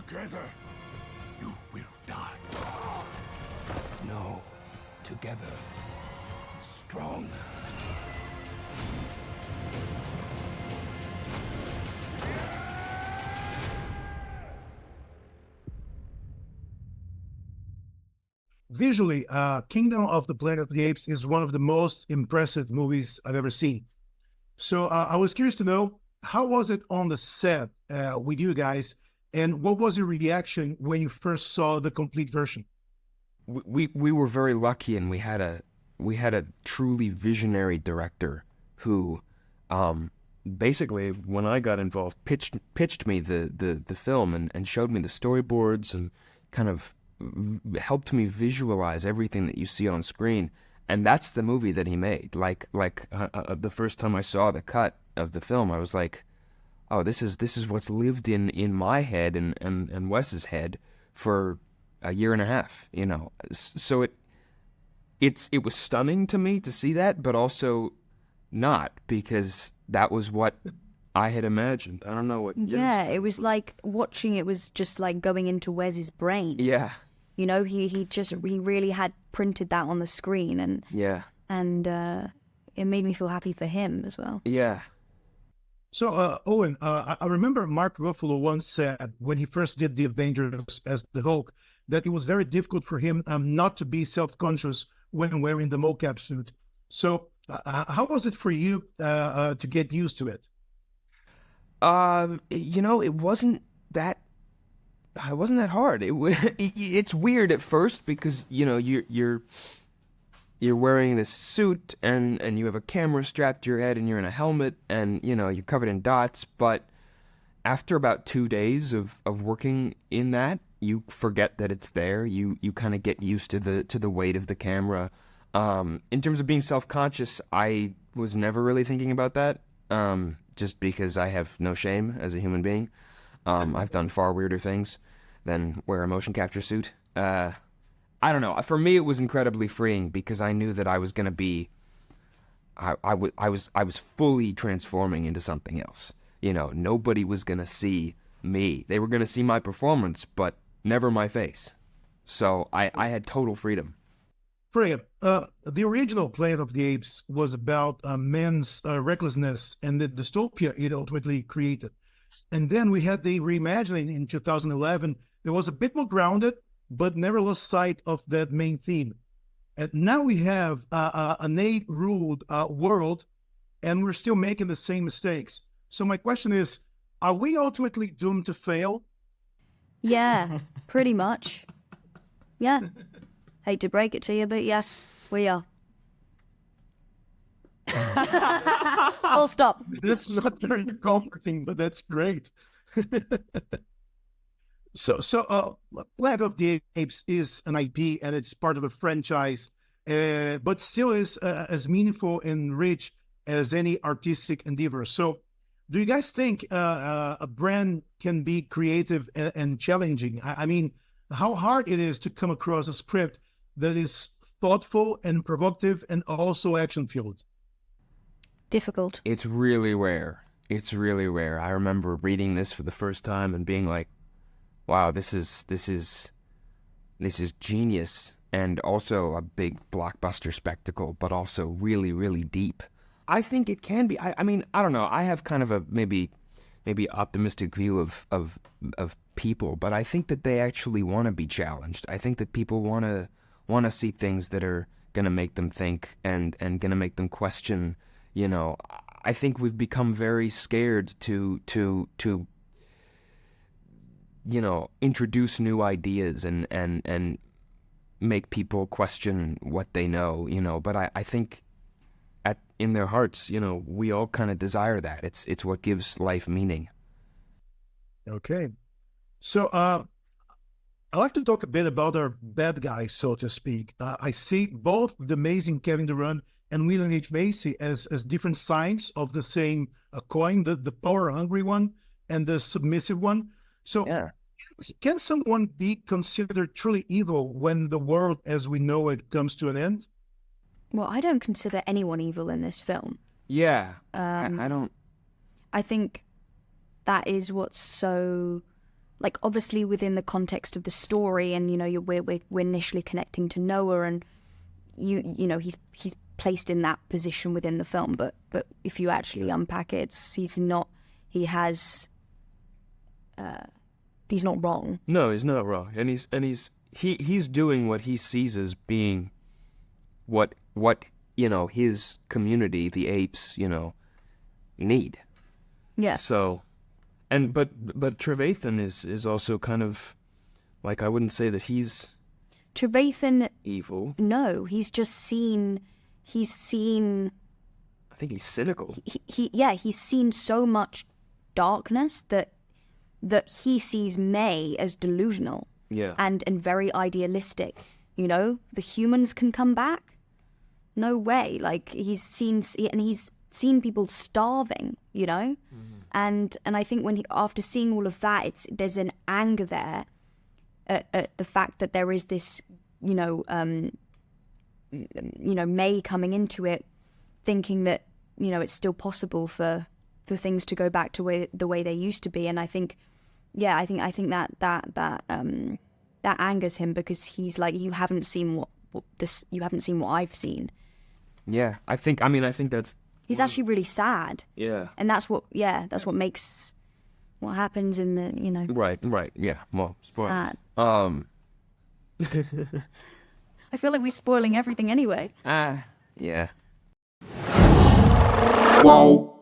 Together, you will die. No, together, strong. Visually, Kingdom of the Planet of the Apes is one of the most impressive movies I've ever seen. So I was curious to know, how was it on the set with you guys, and what was your reaction when you first saw the complete version? We were very lucky, and we had a truly visionary director who, basically, when I got involved, pitched me the film and showed me the storyboards and kind of helped me visualize everything that you see on screen. And that's the movie that he made. The first time I saw the cut of the film, I was like, oh, this is what's lived in my head and Wes's head for a year and a half, you know. So it was stunning to me to see that, but also not, because that was what I had imagined. I don't know what. Yeah, it was like watching it was just like going into Wes's brain. Yeah. You know, he really had printed that on the screen, and Yeah. and it made me feel happy for him as well. Yeah. So, Owen, I remember Mark Ruffalo once said, when he first did the Avengers as the Hulk, that it was very difficult for him not to be self-conscious when wearing the mocap suit. So, how was it for you to get used to it? You know, it wasn't that hard. It's weird at first because, you know, you're wearing this suit and you have a camera strapped to your head and you're in a helmet and, you know, you're covered in dots. But after about 2 days of working in that, you forget that it's there. You kind of get used to the weight of the camera. In terms of being self-conscious, I was never really thinking about that, just because I have no shame as a human being. I've done far weirder things than wear a motion capture suit. I don't know. For me, it was incredibly freeing because I knew that I was going to be. I was fully transforming into something else. You know, nobody was going to see me. They were going to see my performance, but never my face. So I had total freedom. Freya, the original Planet of the Apes was about man's recklessness and the dystopia it ultimately created. And then we had the reimagining in 2011. It was a bit more grounded, but never lost sight of that main theme. And now we have an ape-ruled world, and we're still making the same mistakes. So my question is, are we ultimately doomed to fail? Yeah, pretty much. Yeah. Hate to break it to you, but yes, we are. Full stop. That's not very comforting, but that's great. So, Planet of the Apes is an IP and it's part of a franchise, but still is as meaningful and rich as any artistic endeavor. So, do you guys think a brand can be creative and challenging? I mean, how hard it is to come across a script that is thoughtful and provocative and also action-filled? Difficult. It's really rare. It's really rare. I remember reading this for the first time and being like, wow, this is genius, and also a big blockbuster spectacle, but also really, really deep. I think it can be. I mean, I don't know. I have kind of a maybe optimistic view of people, but I think that they actually want to be challenged. I think that people want to see things that are going to make them think and going to make them question. You know, I think we've become very scared to you know, introduce new ideas and make people question what they know, you know. But I think in their hearts, you know, we all kind of desire that. It's what gives life meaning. Okay. So I'd like to talk a bit about our bad guys, so to speak. I see both the amazing Kevin Durant and William H. Macy as different sides of the same coin, the power-hungry one and the submissive one. So Yeah. can someone be considered truly evil when the world as we know it comes to an end? Well, I don't consider anyone evil in this film. Yeah. I don't. I think that is what's so like obviously within the context of the story, and we're initially connecting to Noah, and he's placed in that position within the film, but if you actually unpack it, he's not wrong. No, he's not wrong, and he's doing what he sees as being what his community, the apes, need. Yeah. So, but Trevathan is also kind of like, I wouldn't say that he's Trevathan. evil. No, he's seen. I think he's cynical. He's seen so much darkness that he sees May as delusional. Yeah. And very idealistic. The humans can come back. No way. Like he's seen people starving. And I think after seeing all of that, there's an anger there at the fact that there is this, May coming into it, thinking that it's still possible for things to go back to the way they used to be. And I think that angers him, because he's like, you haven't seen what I've seen. Yeah, I think that's. He's actually really sad. Yeah. And that's what makes what happens in the, Right, yeah. Well, spoil. sad. I feel like we're spoiling everything anyway. Yeah. Whoa.